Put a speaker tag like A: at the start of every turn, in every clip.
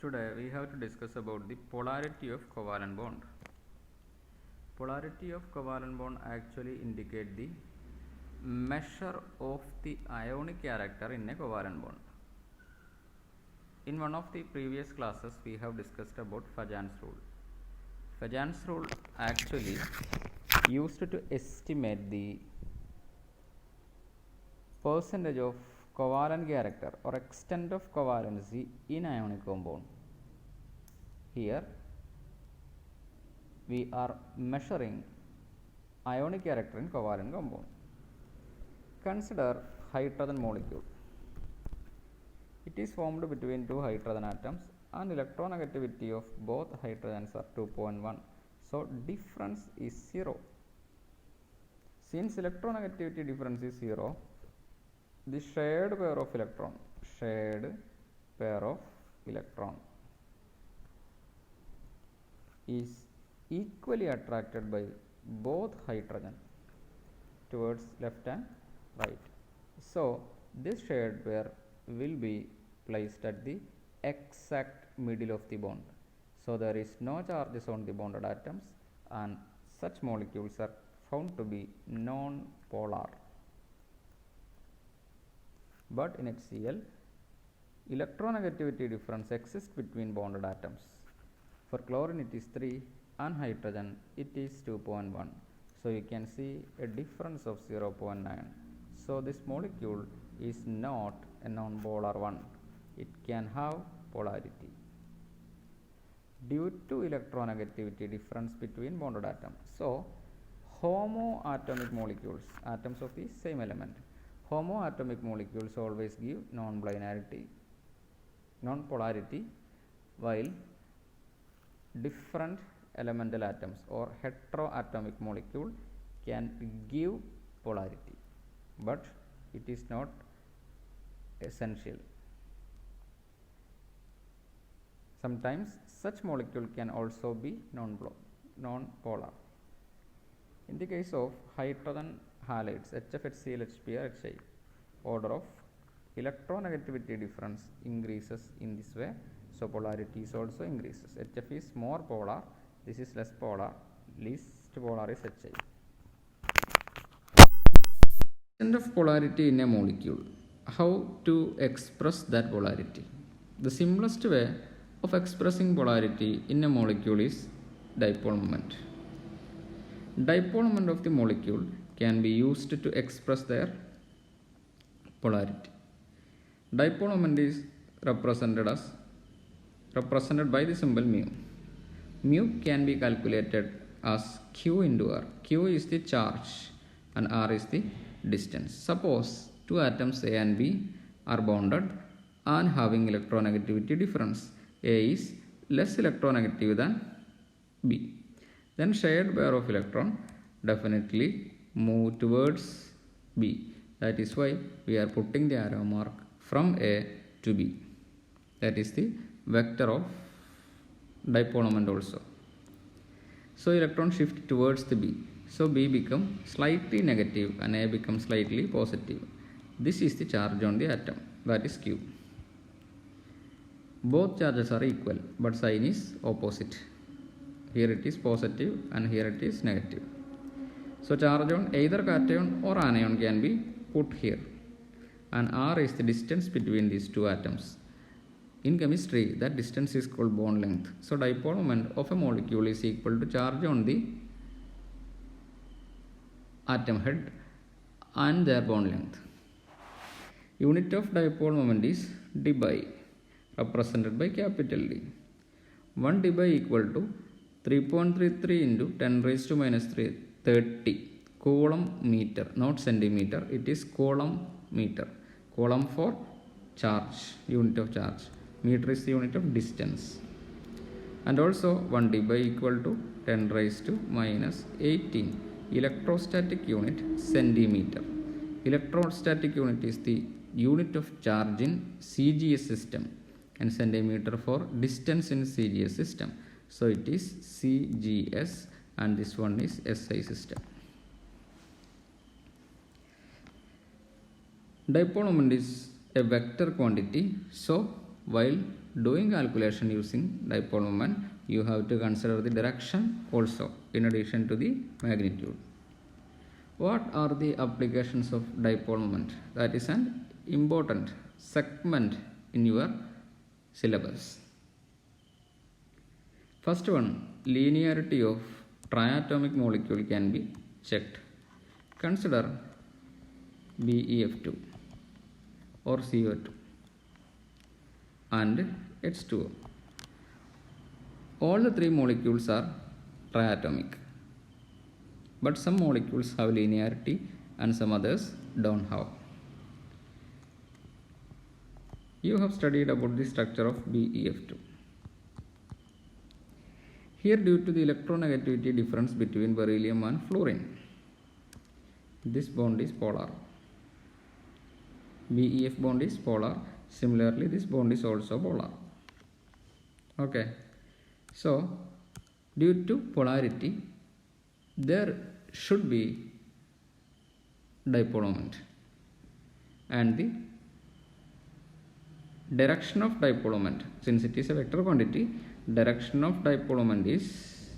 A: Today we have to discuss about the polarity of covalent bond. Polarity of covalent bond actually indicate the measure of the ionic character in a covalent bond. In one of the previous classes we have discussed about Fajan's rule. Fajan's rule actually used to estimate the percentage of covalent character or extent of covalency in ionic compound. Here we are measuring ionic character in covalent compound. Consider hydrogen molecule. It is formed between two hydrogen atoms and electronegativity of both hydrogens are 2.1. So difference is 0. Since electronegativity difference is 0, the shared pair of electron is equally attracted by both hydrogen towards left and right. So this shared pair will be placed at the exact middle of the bond. So there is no charges on the bonded atoms and such molecules are found to be non-polar. But in HCl, electronegativity difference exists between bonded atoms. For chlorine it is 3 and hydrogen it is 2.1. So you can see a difference of 0.9. So this molecule is not a non-polar one. It can have polarity due to electronegativity difference between bonded atoms. So homoatomic molecules, atoms of the same element, homoatomic molecules always give non-polarity, while different elemental atoms or heteroatomic molecule can give polarity, but it is not essential. Sometimes such molecule can also be non-polar. In the case of hydrogen halides, HFHCl, HBr, HI, order of electronegativity difference increases in this way. So polarity is also increases. HF is more polar, this is less polar, least polar is HI. Extent of polarity in a molecule. How to express that polarity? The simplest way of expressing polarity in a molecule is dipole moment. Dipole moment of the molecule can be used to express their polarity. Dipole moment is represented by the symbol mu. Mu can be calculated as Q into R. Q is the charge and R is the distance. Suppose two atoms A and B are bonded and having electronegativity difference. A is less electronegative than B. Then shared pair of electron definitely move towards B. That is why we are putting the arrow mark from A to B. That is the vector of dipole moment also. So electron shift towards the B. So B becomes slightly negative and A becomes slightly positive. This is the charge on the atom, that is Q. Both charges are equal but sign is opposite. Here it is positive and here it is negative. So charge on either cation or anion can be put here, and R is the distance between these two atoms. In chemistry that distance is called bond length. So dipole moment of a molecule is equal to charge on the atom head and their bond length. Unit of dipole moment is dBi, represented by capital D. 1 dBi equal to 3.33 into 10 raised to minus 30 coulomb meter, not centimeter, it is coulomb meter. Coulomb for charge, unit of charge. Meter is the unit of distance. And also 1 dBi equal to 10 raised to minus 18. Electrostatic unit centimeter. Electrostatic unit is the unit of charge in CGS system and centimeter for distance in CGS system. So it is CGS and this one is SI system. Dipole moment is a vector quantity. So while doing calculation using dipole moment, you have to consider the direction also in addition to the magnitude. What are the applications of dipole moment? That is an important segment in your syllabus. First one, linearity of triatomic molecule can be checked. Consider BeF2 or CO2 and H2O. All the three molecules are triatomic, but some molecules have linearity and some others don't have. You have studied about the structure of BeF2. Here, due to the electronegativity difference between beryllium and fluorine, this bond is polar. BeF bond is polar. Similarly, this bond is also polar. Okay. So, due to polarity, there should be dipole moment, and the direction of dipole moment, since it is a vector quantity, direction of dipole moment is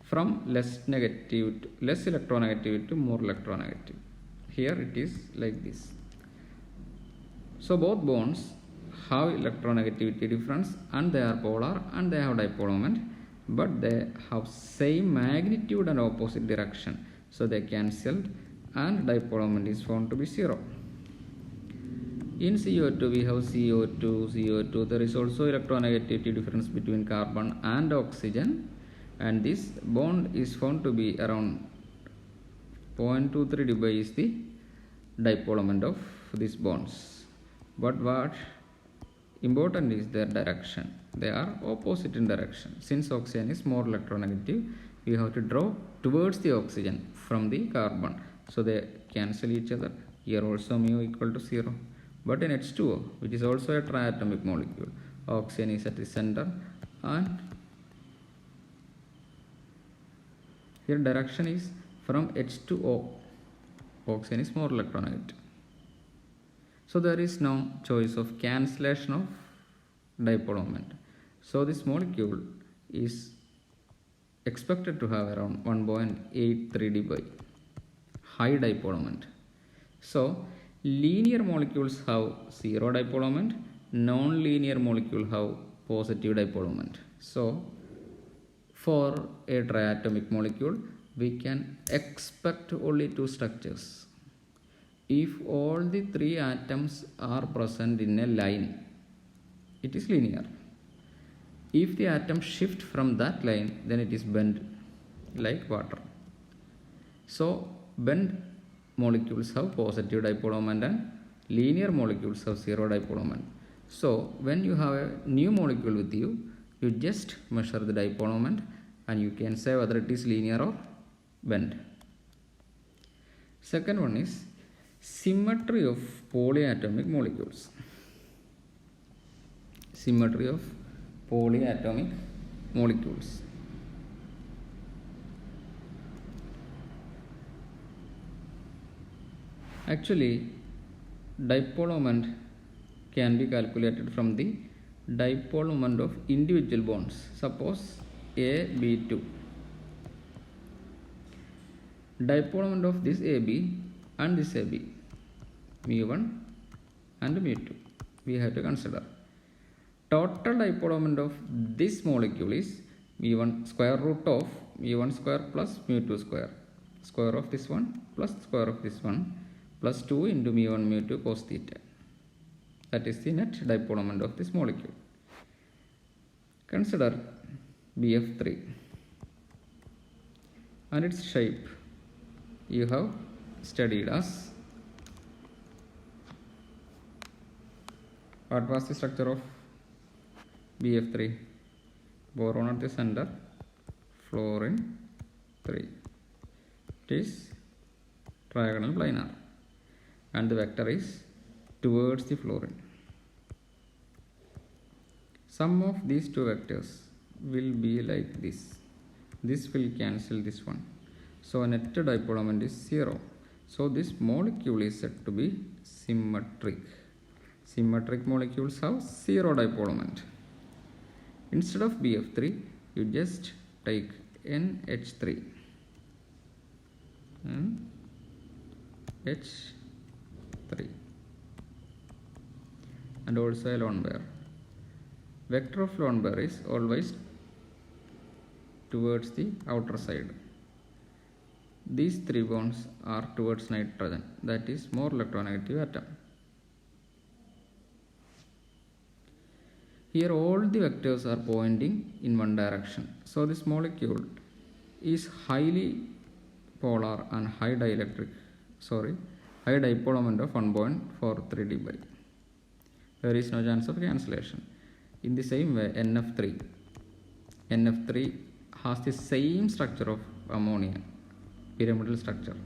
A: from less electronegative to more electronegative. Here it is like this. So both bonds have electronegativity difference and they are polar and they have dipole moment, but they have same magnitude and opposite direction, so they cancelled and dipole moment is found to be 0. In CO2 we have CO2. There is also electronegativity difference between carbon and oxygen, and this bond is found to be around 0.23 dB is the dipole moment of these bonds. But what important is their direction. They are opposite in direction. Since oxygen is more electronegative, we have to draw towards the oxygen from the carbon, so they cancel each other. Here also mu equal to 0. But in H2O, which is also a triatomic molecule, oxygen is at the center, and here direction is from H2O. Oxygen is more electronegative. So there is no choice of cancellation of dipole moment. So this molecule is expected to have around 1.83 dB high dipole moment. So linear molecules have 0 dipole moment, non-linear molecule have positive dipole moment. So for a triatomic molecule, we can expect only two structures. If all the three atoms are present in a line, it is linear. If the atom shift from that line, then it is bent like water. So bent molecules have positive dipole moment and linear molecules have 0 dipole moment. So when you have a new molecule with you, you just measure the dipole moment and you can say whether it is linear or bent. Second one is symmetry of polyatomic molecules. Symmetry of polyatomic molecules. Actually, dipole moment can be calculated from the dipole moment of individual bonds. Suppose AB2. Dipole moment of this AB and this AB, mu1 and mu2, we have to consider. Total dipole moment of this molecule is mu1 square root of mu1 square plus mu2 square, square of this one plus square of this one, plus 2 into mu1 mu2 cos theta. That is the net dipole moment of this molecule. Consider BF3 and its shape you have studied as. What was the structure of BF3? Boron at the center, fluorine 3. It is trigonal planar and the vector is towards the fluorine. Sum of these two vectors will be like this. This will cancel this one. So net dipole moment is 0. So this molecule is said to be symmetric. Symmetric molecules have zero dipole moment. Instead of BF3, you just take NH3 and H3 and also a lone pair. Vector of lone pair is always towards the outer side. These three bonds are towards nitrogen, that is more electronegative atom. Here all the vectors are pointing in one direction. So this molecule is highly polar and high dipole moment of 1.43 dB. There is no chance of cancellation. In the same way, NF3 has the same structure of ammonia, pyramidal structure.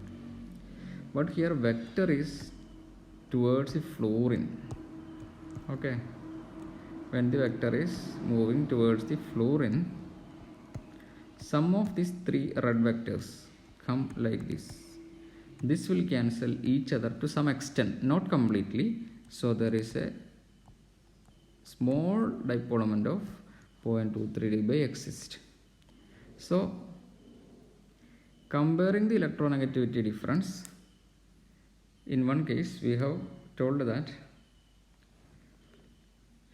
A: But here vector is towards the fluorine. Okay. When the vector is moving towards the fluorine, some of these three red vectors come like this. This will cancel each other to some extent, not completely. So there is a small dipole moment of 0.23 dB exists. So comparing the electronegativity difference, in one case we have told that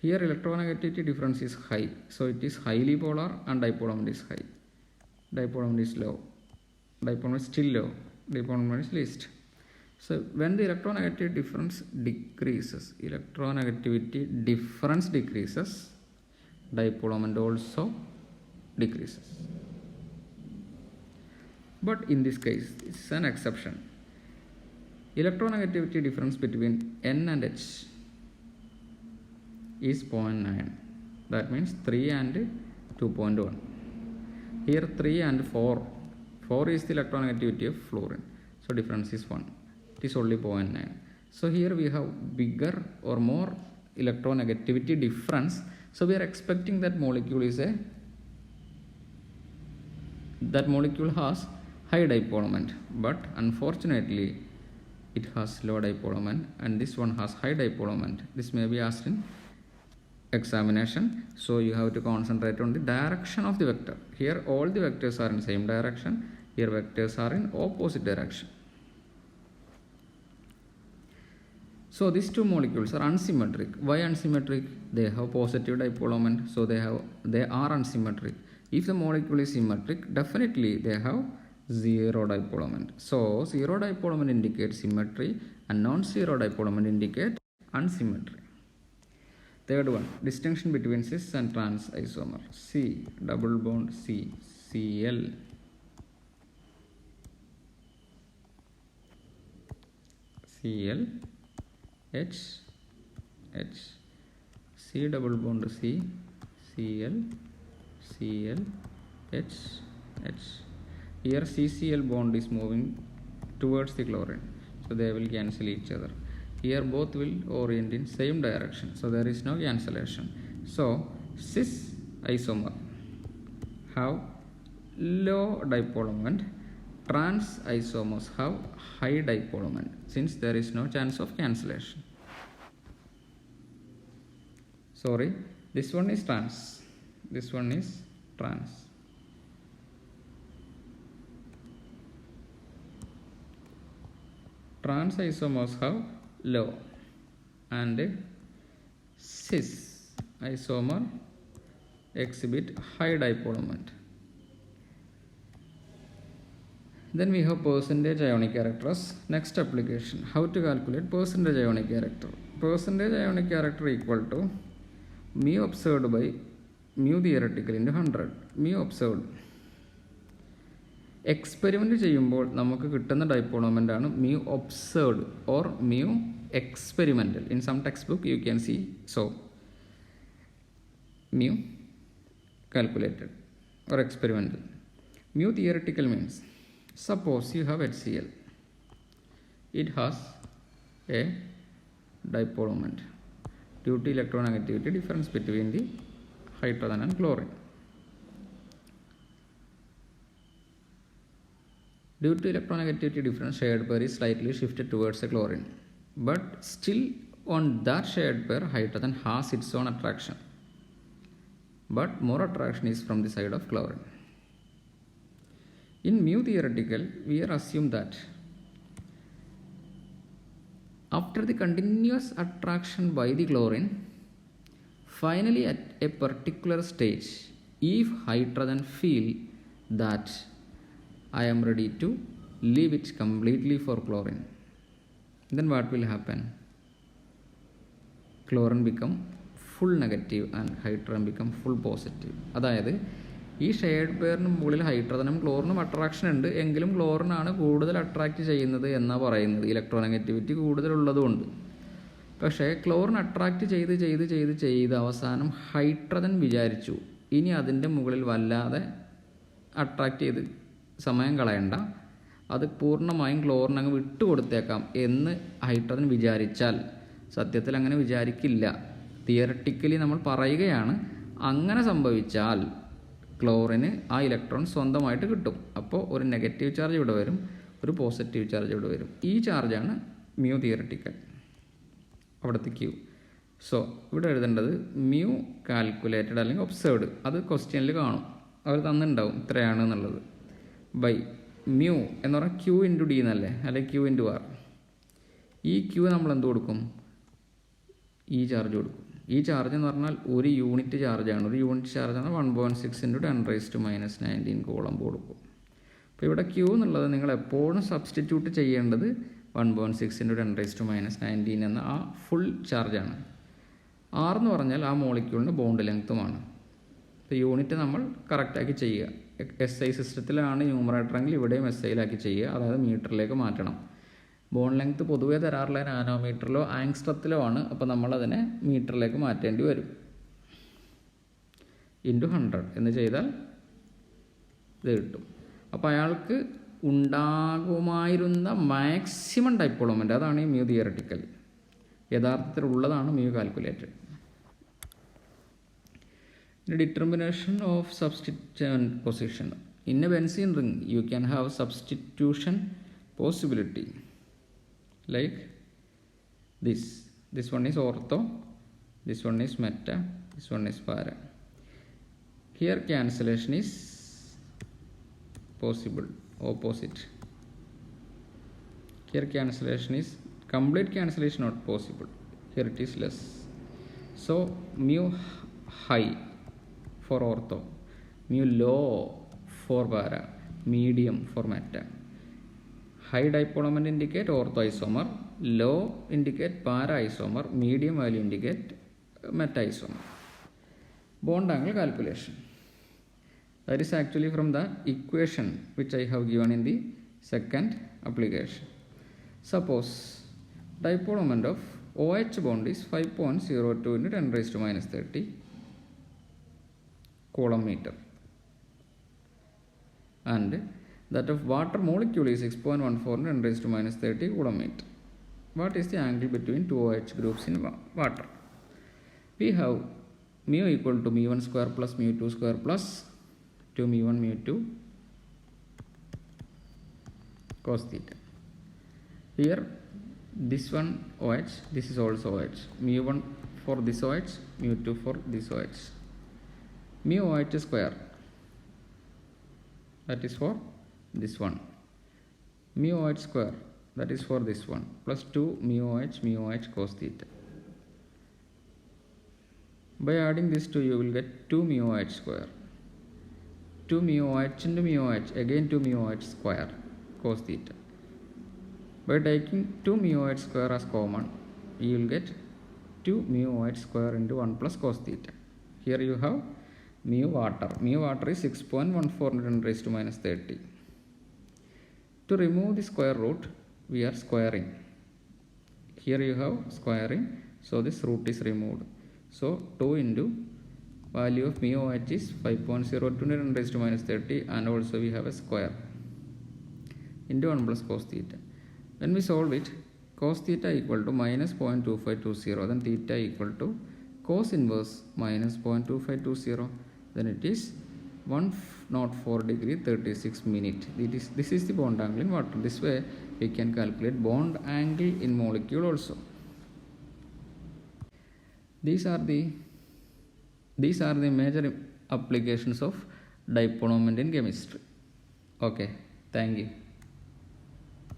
A: here electronegativity difference is high, so it is highly polar and dipole moment is high. Dipole moment is low. Dipole moment is still low. Dipole moment is least. So when the electronegativity difference decreases, dipole moment also decreases. But in this case, it's an exception. Electronegativity difference between N and H is 0.9. That means 3 and 2.1. Here 3 and 4. 4 is the electronegativity of fluorine. So difference is 1. It is only 0.9. So here we have bigger or more electronegativity difference. So we are expecting that molecule has high dipole moment. But unfortunately, it has low dipole moment, and this one has high dipole moment. This may be asked in examination, so you have to concentrate on the direction of the vector. Here all the vectors are in same direction, here vectors are in opposite direction. So these two molecules are unsymmetric. Why unsymmetric? They have positive dipole moment, so they are unsymmetric. If the molecule is symmetric, definitely they have zero dipole moment. So zero dipole moment indicates symmetry and non-zero dipole moment indicate unsymmetry. Third one, distinction between cis and trans isomer. C, double bond C, Cl. Cl, H, H. C double bond C, Cl, Cl, H, H. Here CCl bond is moving towards the chlorine, so they will cancel each other. Here both will orient in same direction, so there is no cancellation. So cis isomer have low dipole moment, trans isomers have high dipole moment, since there is no chance of cancellation. Sorry, this one is trans, this one is trans. Trans isomers have low and cis isomer exhibit high dipole moment. Then we have percentage ionic characters. Next application, how to calculate percentage ionic character. Percentage ionic character equal to mu observed by mu theoretical into 100. Mu observed. Experiment ചെയ്യുമ്പോൾ നമുക്ക് കിട്ടുന്ന dipole moment ആണ് mu observed or mu experimental. In some textbook you can see so mu calculated or experimental. Mu theoretical means suppose you have HCl. It has a dipole moment due to electronegativity difference between the hydrogen and chlorine. Due to electronegativity difference, shared pair is slightly shifted towards the chlorine, but still on that shared pair, hydrogen has its own attraction, but more attraction is from the side of chlorine. In mu theoretical, we are assumed that after the continuous attraction by the chlorine, finally at a particular stage, if hydrogen feel that I am ready to leave it completely for chlorine, then what will happen? Chlorine become full negative and hydrogen become full positive. അതായത് ഈ shade പെയറിന് മുകളിൽ ഹൈഡ്രജനും ക്ലോറിനും attraction ഉണ്ട്, എങ്കിലും ക്ലോറിനാണ് കൂടുതൽ attract ചെയ്യുന്നത് എന്നാണ് പറയുന്നത്, ഇലക്ട്രോനെഗറ്റിവിറ്റി കൂടുതലുള്ളതുകൊണ്ട്. പക്ഷേ ക്ലോറിൻ അട്രാക്റ്റ് ചെയ്ത് അവസാനം ഹൈഡ്രജൻ വിചാരിച്ചു ഇനി അതിൻ്റെ മുകളിൽ വല്ലാതെ അട്രാക്റ്റ് ചെയ്ത് സമയം കളയണ്ട, അത് പൂർണ്ണമായും ക്ലോറിൻ അങ്ങ് വിട്ടുകൊടുത്തേക്കാം എന്ന് ഹൈഡ്രജൻ വിചാരിച്ചാൽ, സത്യത്തിൽ അങ്ങനെ വിചാരിക്കില്ല, തിയററ്റിക്കലി നമ്മൾ പറയുകയാണ്, അങ്ങനെ സംഭവിച്ചാൽ ക്ലോറിന് ആ ഇലക്ട്രോൺ സ്വന്തമായിട്ട് കിട്ടും. അപ്പോൾ ഒരു നെഗറ്റീവ് ചാർജ് ഇവിടെ വരും, ഒരു പോസിറ്റീവ് ചാർജ് ഇവിടെ വരും. ഈ ചാർജാണ് മ്യൂ തിയററ്റിക്കൽ, അവിടുത്തെ ക്യൂ. സോ ഇവിടെ എഴുതേണ്ടത് മ്യൂ കാൽക്കുലേറ്റഡ് അല്ലെങ്കിൽ ഒബ്സർവ്ഡ്, അത് ക്വസ്റ്റ്യനിൽ കാണും, അവർ തന്നിട്ടുണ്ടാവും ഇത്രയാണ് എന്നുള്ളത്, ബൈ മ്യൂ എന്ന് പറഞ്ഞാൽ ക്യൂ ഇൻറ്റു ഡി എന്നല്ലേ, അല്ലെങ്കിൽ ക്യൂ ഇൻറ്റു ആർ. ഈ ക്യൂ നമ്മൾ എന്ത് കൊടുക്കും? ഈ ചാർജ് കൊടുക്കും. ഈ ചാർജ് എന്ന് പറഞ്ഞാൽ ഒരു യൂണിറ്റ് ചാർജാണ്. ഒരു യൂണിറ്റ് ചാർജ് ആണ് 1.6 × 10⁻⁻⁹ കൂളംബ് കൊടുക്കും. അപ്പോൾ ഇവിടെ ക്യൂ എന്നുള്ളത് നിങ്ങൾ എപ്പോഴും സബ്സ്റ്റിറ്റ്യൂട്ട് ചെയ്യേണ്ടത് 1.6 × 10⁻⁹ എന്ന ആ ഫുൾ ചാർജാണ്. ആർ എന്ന് പറഞ്ഞാൽ ആ മോളിക്യൂളിൻ്റെ ബോണ്ട് ലെങ്ത്തുമാണ്. അപ്പോൾ യൂണിറ്റ് നമ്മൾ കറക്റ്റാക്കി ചെയ്യുക. SI സിസ്റ്റത്തിലാണ് ന്യൂമറേറ്ററെങ്കിൽ ഇവിടെയും SIയിലാക്കി ചെയ്യുക, അതായത് മീറ്ററിലേക്ക് മാറ്റണം. ബോണ്ട് ലെങ്ത്ത് പൊതുവേ തരാറുള്ള നാനോമീറ്ററിലോ ആങ്സ്ട്രത്തിലോ ആണ്, അപ്പോൾ നമ്മളതിനെ മീറ്ററിലേക്ക് മാറ്റേണ്ടി വരും. ഇൻറ്റു 100 എന്ന് ചെയ്താൽ ഇത് കിട്ടും. അപ്പോൾ അയാൾക്ക് ഉണ്ടാകുമായിരുന്ന മാക്സിമം ഡൈപോളോമെൻ്റ്, അതാണ് ഈ മ്യൂ തിയററ്റിക്കൽ. യഥാർത്ഥത്തിലുള്ളതാണ് mu calculated. Determination of substitution position. In a benzene ring, you can have substitution possibility like this. This one is ortho, this one is meta, this one is para. Here cancellation is possible, opposite. Here cancellation is complete cancellation not possible. Here it is less. So mu high for ortho, mu low for para, medium for meta. High dipole moment indicate ortho isomer, low indicate para isomer, medium value indicate meta isomer. Bond angle calculation. That is actually from the equation which I have given in the second application. Suppose dipole moment of OH bond is 5.02 × 10⁻⁻30 coulomb meter, and that of water molecule is 6.14 × 10⁻30 coulomb meter. What is the angle between two OH groups in water? We have mu equal to mu1 square plus mu2 square plus 2 mu1 mu2 cos theta. Here this one OH, this is also OH, mu1 for this OH, mu2 for this OH. Mu OH square, that is for this one, mu OH square, that is for this one, plus 2 mu OH cos theta. By adding this 2 you will get 2 mu OH square, 2 mu OH into mu OH, again 2 mu OH square cos theta. By taking 2 mu OH square as common, you will get 2 mu OH square into 1 plus cos theta. Here you have mu water. Mu water is 6.14 × 10⁻30. To remove the square root, we are squaring. Here you have squaring, so this root is removed. So 2 into value of mu OH is 5.02 × 10⁻30, and also we have a square into 1 plus cos theta. When we solve it, cos theta equal to -0.2520, then theta equal to cos inverse -0.2520, then it is 104 degree 36 minute. This is the bond angle in water. This way we can calculate bond angle in molecule also. These are the major applications of dipole moment in chemistry. Okay, thank you.